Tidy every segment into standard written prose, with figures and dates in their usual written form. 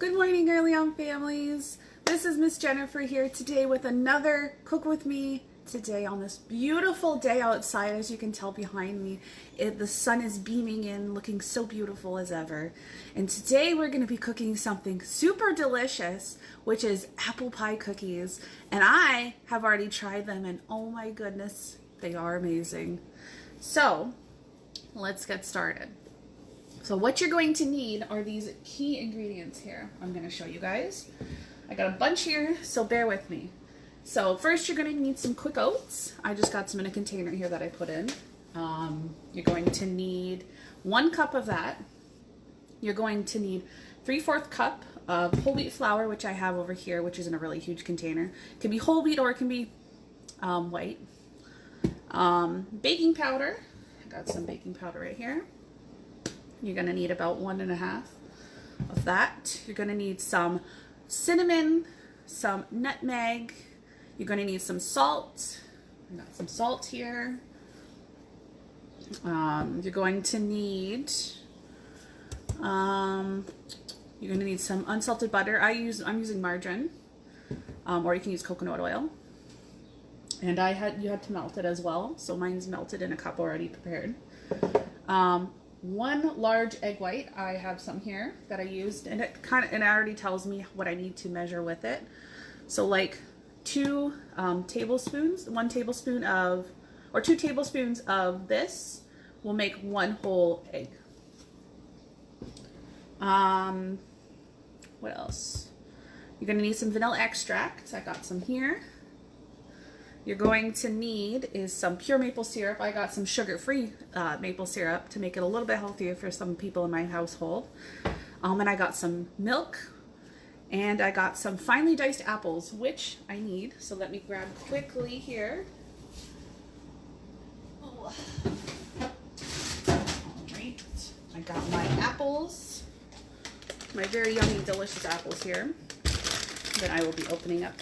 Good morning, Early On families. This is Miss Jennifer here today with another Cook With Me today on this beautiful day outside. As you can tell behind me, the sun is beaming in, looking so beautiful as ever. And today we're going to be cooking something super delicious, which is apple pie cookies. And I have already tried them and oh my goodness, they are amazing. So let's get started. So what you're going to need are these key ingredients here. I'm going to show you guys. I got a bunch here, so bear with me. So first you're going to need some quick oats. I just got some in a container here that I put in. You're going to need 1 cup of that. You're going to need 3/4 cup of whole wheat flour, which I have over here, which is in a really huge container. It can be whole wheat or it can be white. Baking powder. I got some baking powder right here. You're going to need about 1.5 of that. You're going to need some cinnamon, some nutmeg. You're going to need some salt. I got some salt here. You're going to need some unsalted butter. I'm using margarine, or you can use coconut oil. And you had to melt it as well, so mine's melted in a cup already prepared. 1 large egg white. I have some here that I used, and it already tells me what I need to measure with it. So like 2 tablespoons, 2 tablespoons of this will make 1 whole egg. What else? You're gonna need some vanilla extract. I got some here. You're going to need is some pure maple syrup. I got some sugar-free maple syrup to make it a little bit healthier for some people in my household. And I got some milk, and I got some finely diced apples, which I need. So let me grab quickly here. Oh. All right, I got my apples, my very yummy, delicious apples here. That I will be opening up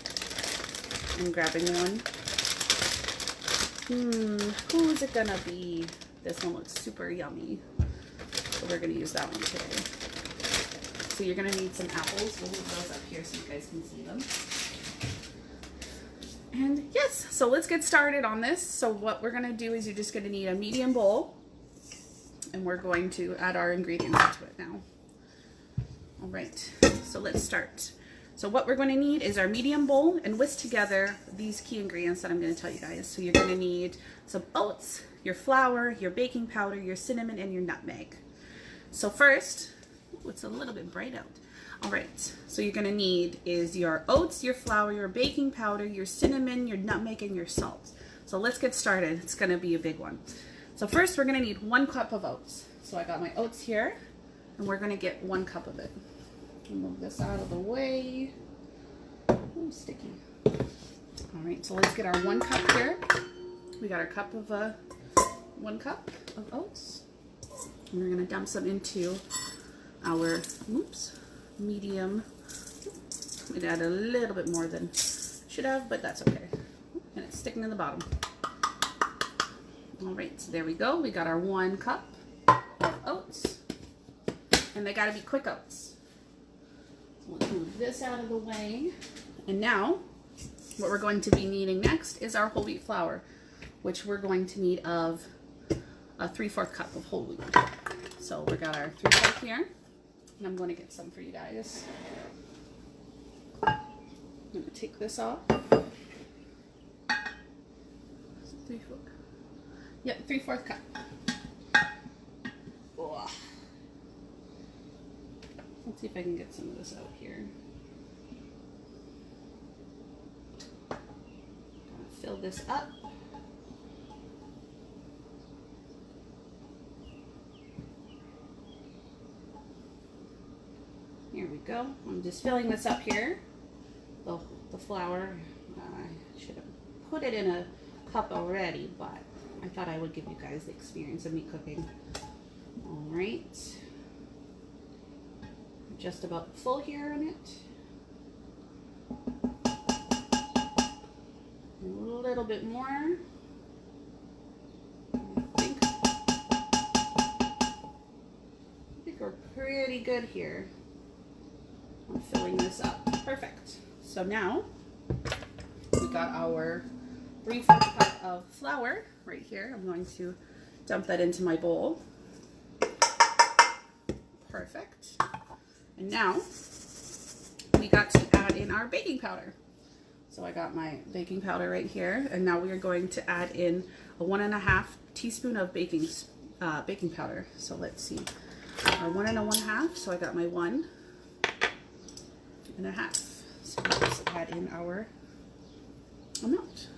and grabbing one. Who's it gonna be? This one looks super yummy. So we're gonna use that one today. So you're gonna need some apples. We'll move those up here so you guys can see them. And yes, so let's get started on this. So what we're gonna do is you're just gonna need a medium bowl, and we're going to add our ingredients into it now. All right, so let's start. So what we're going to need is our medium bowl, and whisk together these key ingredients that I'm going to tell you guys. So you're going to need some oats, your flour, your baking powder, your cinnamon, and your nutmeg. So first, it's a little bit bright out. All right, so you're going to need is your oats, your flour, your baking powder, your cinnamon, your nutmeg, and your salt. So let's get started. It's going to be a big one. So first, we're going to need 1 cup of oats. So I got my oats here, and we're going to get 1 cup of it. Move this out of the way. Oh, sticky. All right, so let's get our 1 cup here. We got our cup of 1 cup of oats, and we're gonna dump some into our medium. We'd add a little bit more than should have, but that's okay. And it's sticking in the bottom. All right, so there we go. We got our 1 cup of oats, and they gotta be quick oats. Let's move this out of the way. And now, what we're going to be needing next is our whole wheat flour, which we're going to need of a 3/4 cup of whole wheat. So we got our 3/4 here, and I'm going to get some for you guys. I'm going to take this off. 3/4. Yep, 3/4 cup. Ugh. Let's see if I can get some of this out here. Gonna fill this up. Here we go. I'm just filling this up here. The flour. I should have put it in a cup already, but I thought I would give you guys the experience of me cooking. All right. Just about full here on it. A little bit more. I think we're pretty good here. I'm filling this up. Perfect. So now we got our 3/4 cup of flour right here. I'm going to dump that into my bowl. Perfect. And now we got to add in our baking powder. So I got my baking powder right here, and now we are going to add in a 1½ teaspoon of baking powder. So let's see, 1 1/2. So I got my 1 1/2. So let's add in our amount.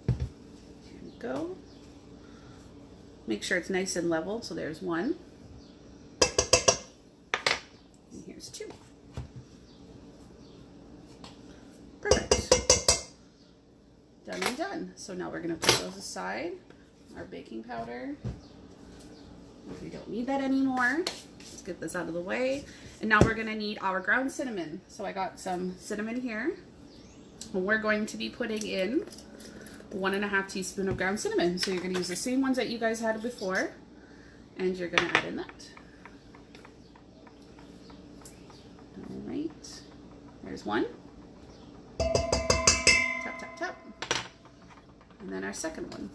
Here we go. Make sure it's nice and level. So there's 1, and here's 2. Perfect. Done and done. So now we're going to put those aside. Our baking powder. We don't need that anymore. Let's get this out of the way. And now we're going to need our ground cinnamon. So I got some cinnamon here. And we're going to be putting in 1 1/2 teaspoon of ground cinnamon. So you're going to use the same ones that you guys had before. And you're going to add in that. All right. There's 1. Tap, tap, tap. And then our second one.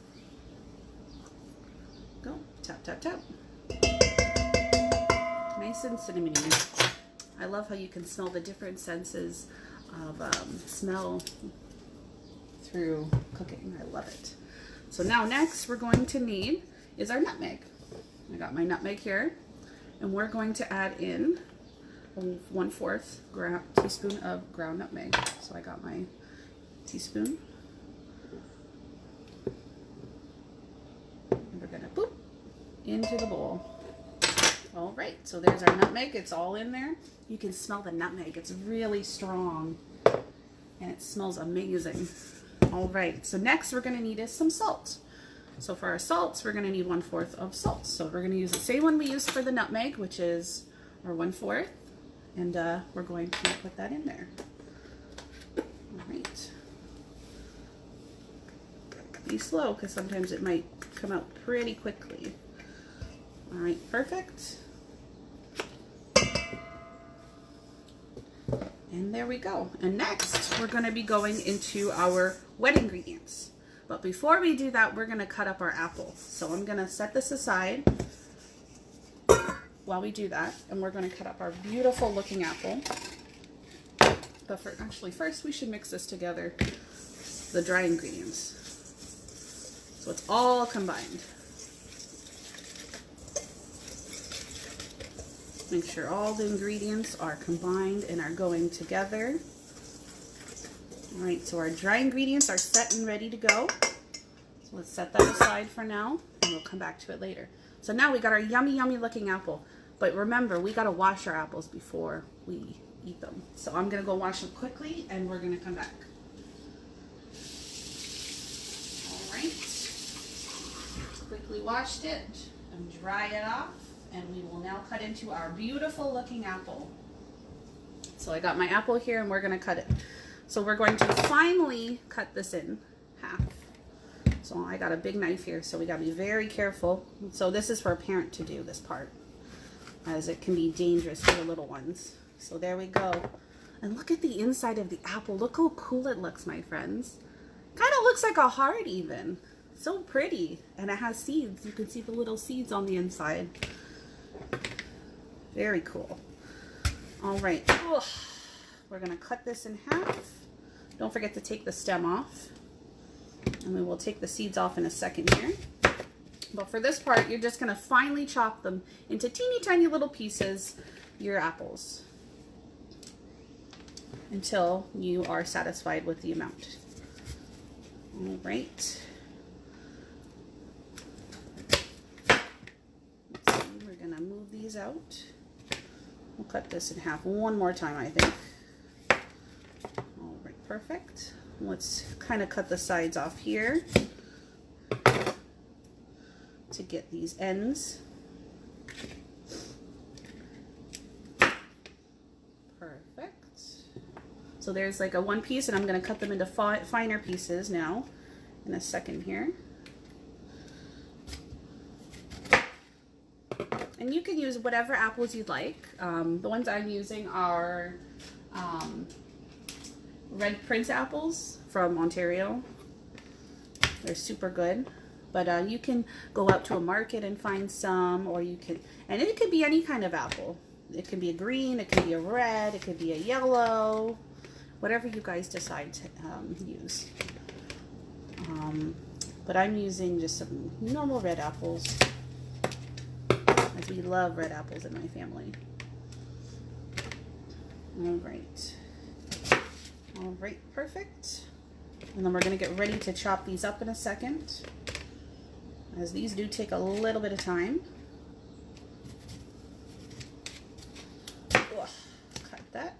Go. Tap, tap, tap. Nice and cinnamony. I love how you can smell the different senses of smell through cooking. I love it. So now next we're going to need is our nutmeg. I got my nutmeg here, and we're going to add in 1/4 teaspoon of ground nutmeg. So I got my teaspoon. And we're gonna boop into the bowl. All right, so there's our nutmeg. It's all in there. You can smell the nutmeg. It's really strong, and it smells amazing. All right, so next we're gonna need is some salt. So for our salts, we're gonna need 1/4 of salt. So we're gonna use the same one we used for the nutmeg, which is our 1/4, and we're going to put that in there. All right. Be slow, because sometimes it might come out pretty quickly. All right, perfect. And there we go. And next, we're going to be going into our wet ingredients. But before we do that, we're going to cut up our apple. So I'm going to set this aside while we do that, and we're going to cut up our beautiful looking apple. But first we should mix this together, the dry ingredients. So it's all combined. Make sure all the ingredients are combined and are going together. All right, so our dry ingredients are set and ready to go. So let's set that aside for now, and we'll come back to it later. So now we got our yummy, yummy looking apple. But remember, we got to wash our apples before we eat them. So I'm going to go wash them quickly, and we're going to come back. All right. Quickly washed it and dry it off. And we will now cut into our beautiful looking apple. So I got my apple here, and we're going to cut it. So we're going to finally cut this in half. So I got a big knife here, so we got to be very careful. So this is for a parent to do, this part, as it can be dangerous for the little ones. So there we go. And look at the inside of the apple. Look how cool it looks, my friends. Kind of looks like a heart even. So pretty. And it has seeds. You can see the little seeds on the inside. Very cool. All right. Ugh. We're going to cut this in half. Don't forget to take the stem off. And we will take the seeds off in a second here. But for this part, you're just going to finely chop them into teeny tiny little pieces, your apples, until you are satisfied with the amount. All right. Let's see, we're going to move these out. We'll cut this in half one more time, I think. All right, perfect. Let's kind of cut the sides off here to get these ends. Perfect. So there's like a one piece, and I'm going to cut them into finer pieces now in a second here. And you can use whatever apples you'd like. The ones I'm using are Red Prince apples from Ontario. They're super good. But you can go out to a market and find some, or you can, and it could be any kind of apple. It can be a green, it can be a red, it could be a yellow, whatever you guys decide to use. But I'm using just some normal red apples, as we love red apples in my family. All right, perfect. And then we're gonna get ready to chop these up in a second, as these do take a little bit of time. Cut that.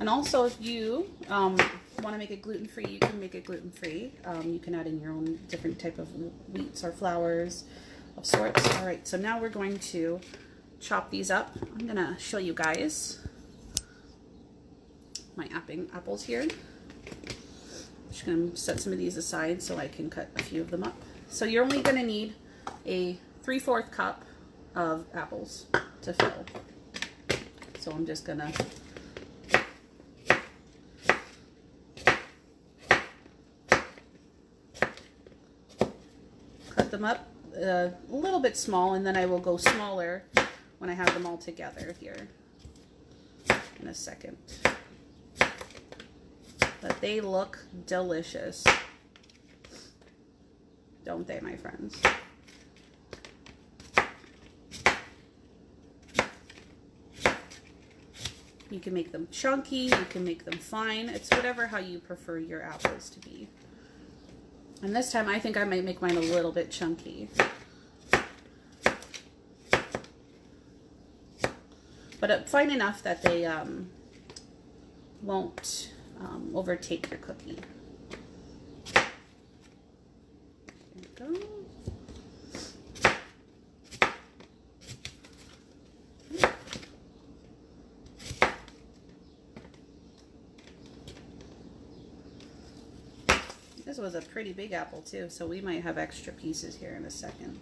And also, if you want to make it gluten-free, you can make it gluten-free. You can add in your own different type of wheats or flours of sorts. All right, so now we're going to chop these up. I'm gonna show you guys my apples here. I'm just gonna set some of these aside so I can cut a few of them up. So you're only gonna need a 3/4 cup of apples to fill. So I'm just gonna cut them up a little bit small, and then I will go smaller when I have them all together here in a second. But they look delicious, don't they, my friends? You can make them chunky, you can make them fine. It's whatever how you prefer your apples to be. And this time I think I might make mine a little bit chunky. But fine enough that they won't overtake your cookie. There we go. This was a pretty big apple too, so we might have extra pieces here in a second.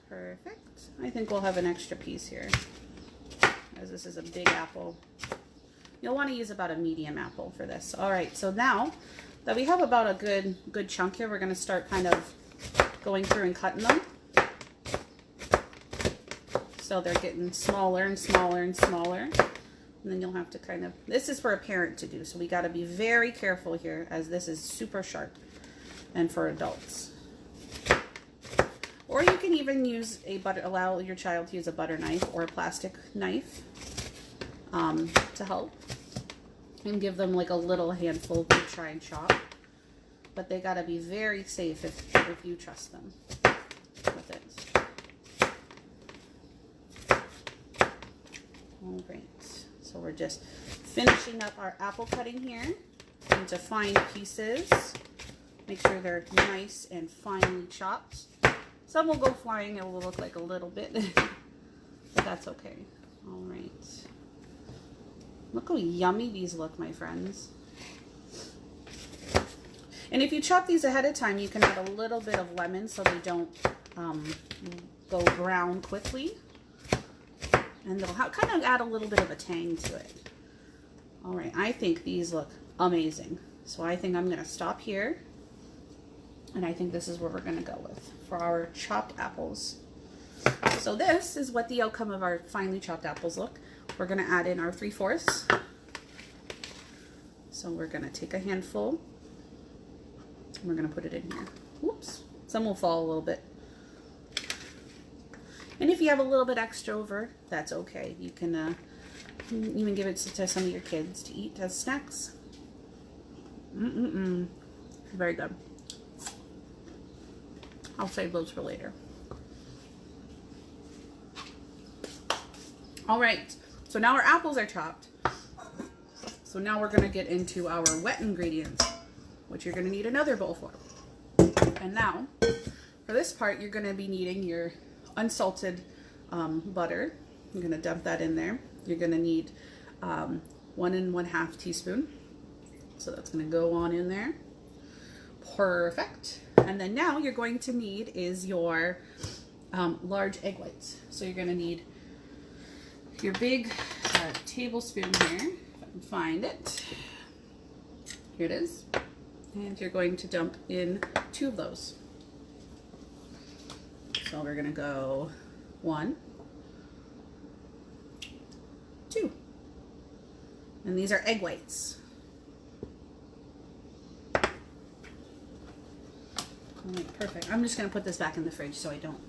Perfect. I think we'll have an extra piece here, as this is a big apple. You'll want to use about a medium apple for this. All right, so now that we have about a good chunk here, we're going to start kind of going through and cutting them. So they're getting smaller and smaller and smaller. And then you'll have to kind of, this is for a parent to do, so we got to be very careful here, as this is super sharp and for adults. Or you can even use allow your child to use a butter knife or a plastic knife to help, and give them like a little handful to try and chop. But they got to be very safe if you trust them with it. All right, so we're just finishing up our apple cutting here into fine pieces. Make sure they're nice and finely chopped. Some will go flying, it will look like a little bit, but that's okay. All right. Look how yummy these look, my friends. And if you chop these ahead of time, you can add a little bit of lemon so they don't go brown quickly. And they'll kind of add a little bit of a tang to it. All right, I think these look amazing. So I think I'm going to stop here. And I think this is where we're going to go with for our chopped apples. So this is what the outcome of our finely chopped apples look. We're going to add in our 3/4. So we're going to take a handful. And we're going to put it in here. Whoops. Some will fall a little bit. And if you have a little bit extra over, that's okay. You can even give it to some of your kids to eat as snacks. Very good. I'll save those for later. All right, so now our apples are chopped. So now we're gonna get into our wet ingredients, which you're gonna need another bowl for. And now, for this part, you're gonna be needing your unsalted butter. You're gonna dump that in there. you're going to need 1 1/2 teaspoon. So that's going to go on in there. Perfect. And then now you're going to need is your large egg whites. So you're going to need your big tablespoon here, if I can find it. Here it is. And you're going to dump in 2 of those. So we're going to go 1, 2. And these are egg whites. All right, perfect. I'm just going to put this back in the fridge so I don't,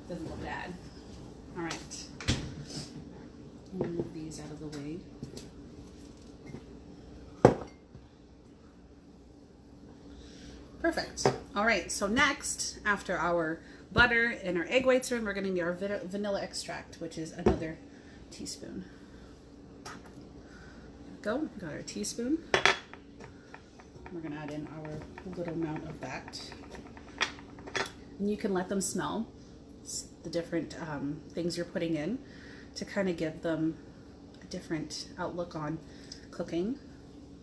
doesn't look bad. All right. I'll move these out of the way. Perfect. All right, so next, after our butter and our egg whites are in, we're going to need our vanilla extract, which is another teaspoon. There we go. Got our teaspoon. We're going to add in our little amount of that. And you can let them smell the different things you're putting in to kind of give them a different outlook on cooking.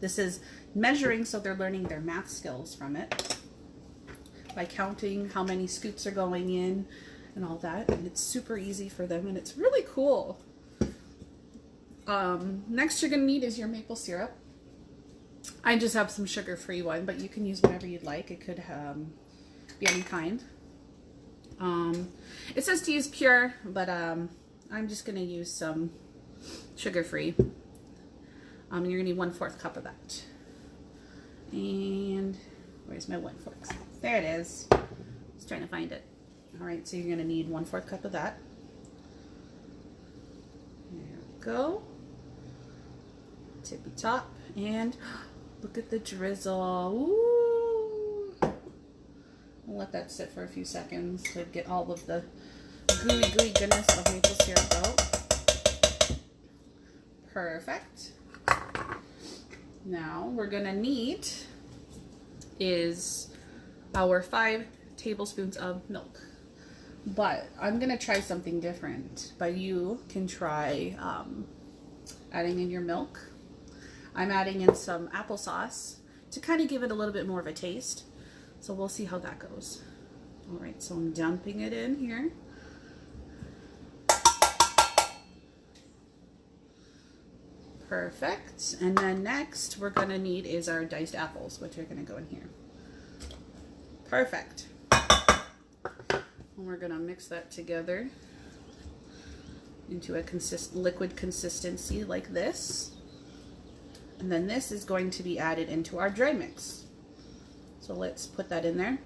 This is measuring, so they're learning their math skills from it by counting how many scoops are going in and all that. And it's super easy for them, and it's really cool. Next you're going to need is your maple syrup. I just have some sugar-free one, but you can use whatever you'd like. It could be any kind. It says to use pure, but I'm just going to use some sugar-free. You're going to need 1/4 cup of that. And where's my 1 fork? There it is. I was trying to find it. All right, so you're going to need 1/4 cup of that. There we go. Tippy top. And look at the drizzle. Ooh. I'll let that sit for a few seconds to get all of the gooey goodness of maple syrup out. Perfect. Now we're gonna need is our 5 tablespoons of milk. But I'm gonna try something different. But you can try adding in your milk. I'm adding in some applesauce to kind of give it a little bit more of a taste. So we'll see how that goes. All right, so I'm dumping it in here. Perfect. And then next we're gonna need is our diced apples, which are gonna go in here. Perfect. And we're gonna mix that together into a liquid consistency like this. And then this is going to be added into our dry mix. So let's put that in there.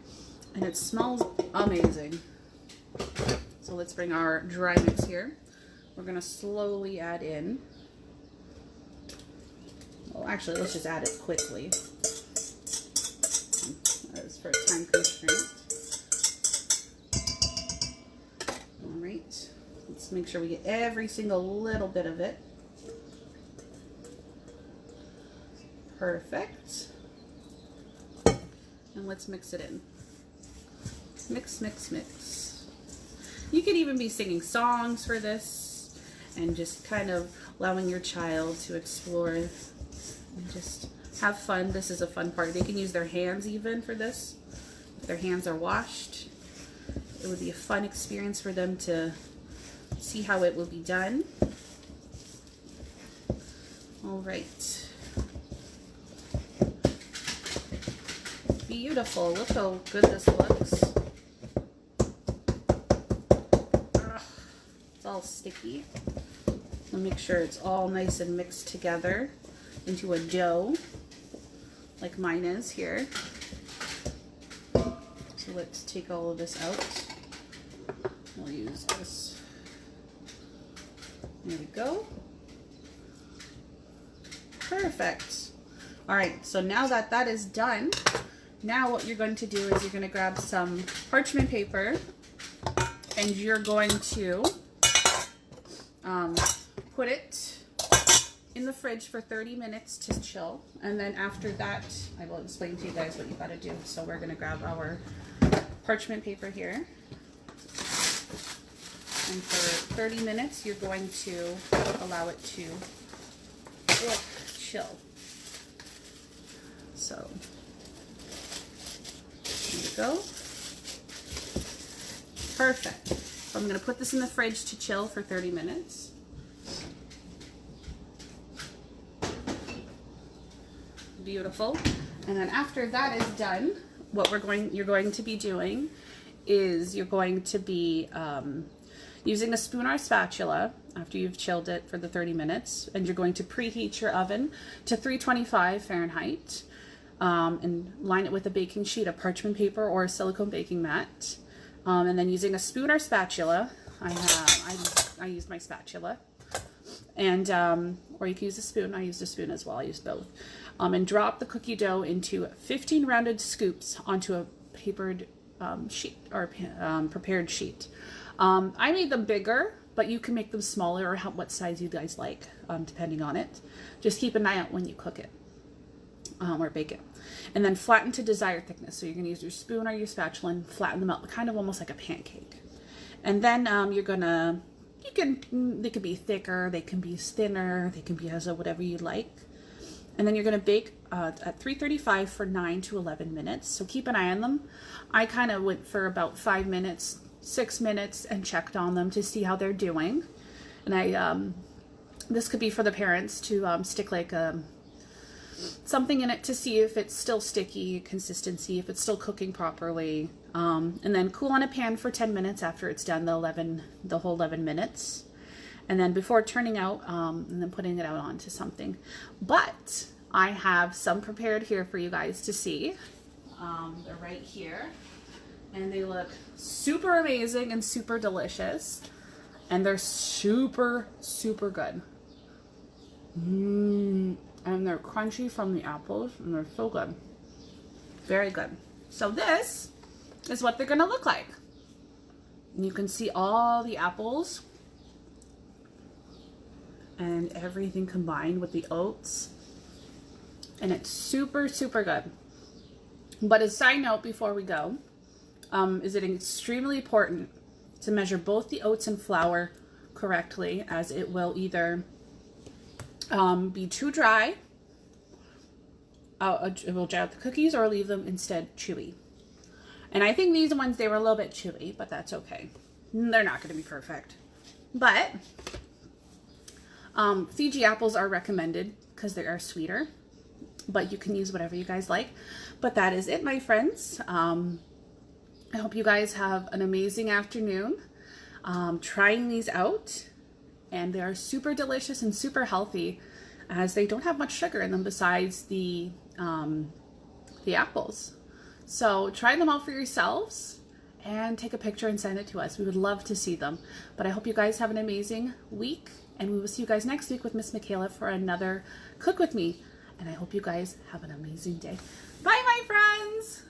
And it smells amazing. So let's bring our dry mix here. We're gonna slowly add in. Well, actually, let's just add it quickly. As for time constraint. All right. Let's make sure we get every single little bit of it. Perfect. And let's mix it in. Mix, mix, mix. You could even be singing songs for this and just kind of allowing your child to explore and just have fun. This is a fun part. They can use their hands even for this. If their hands are washed, it would be a fun experience for them to see how it will be done. All right. Beautiful. Look how good this looks. Ugh, it's all sticky. I'll make sure it's all nice and mixed together into a dough like mine is here. So let's take all of this out. We'll use this. There we go. Perfect. All right, so now that that is done, now what you're going to do is you're going to grab some parchment paper and you're going to put it in the fridge for 30 minutes to chill. And then after that, I will explain to you guys what you got to do. So we're going to grab our parchment paper here. And for 30 minutes, you're going to allow it to chill. So, there you go. Perfect. So I'm going to put this in the fridge to chill for 30 minutes. Beautiful. And then after that is done, what you're going to be doing is you're going to be using a spoon or a spatula after you've chilled it for the 30 minutes, and you're going to preheat your oven to 325 Fahrenheit and line it with a baking sheet of parchment paper or a silicone baking mat. And then using a spoon or spatula, I used my spatula, and or you can use a spoon. I used a spoon as well. I used both. And drop the cookie dough into 15 rounded scoops onto a papered sheet or prepared sheet. I made them bigger, but you can make them smaller or what size you guys like, depending on it. Just keep an eye out when you cook it or bake it. And then flatten to desired thickness. So you're going to use your spoon or your spatula and flatten them out, kind of almost like a pancake. And then they could be thicker, they can be thinner, they can be as whatever you like. And then you're going to bake at 335 for 9 to 11 minutes. So keep an eye on them. I kind of went for about 5 minutes, 6 minutes, and checked on them to see how they're doing. And this could be for the parents to stick like something in it to see if it's still sticky, consistency, if it's still cooking properly. And then cool on a pan for 10 minutes after it's done the whole 11 minutes. And then before turning out, and then putting it out onto something. But I have some prepared here for you guys to see. They're right here. And they look super amazing and super delicious. And they're super, super good. And they're crunchy from the apples, and they're so good. Very good. So this is what they're gonna look like. And you can see all the apples and everything combined with the oats, and it's super, super good. But a side note before we go, is it extremely important to measure both the oats and flour correctly, as it will either be too dry, it will dry out the cookies, or leave them instead chewy. And I think these ones, they were a little bit chewy, but that's okay. They're not going to be perfect. But Fiji apples are recommended because they are sweeter, but you can use whatever you guys like. But that is it, my friends. I hope you guys have an amazing afternoon trying these out, and they are super delicious and super healthy, as they don't have much sugar in them besides the apples. So try them out for yourselves and take a picture and send it to us. We would love to see them. But I hope you guys have an amazing week, and we will see you guys next week with Miss Michaela for another Cook With Me. And I hope you guys have an amazing day. Bye, my friends!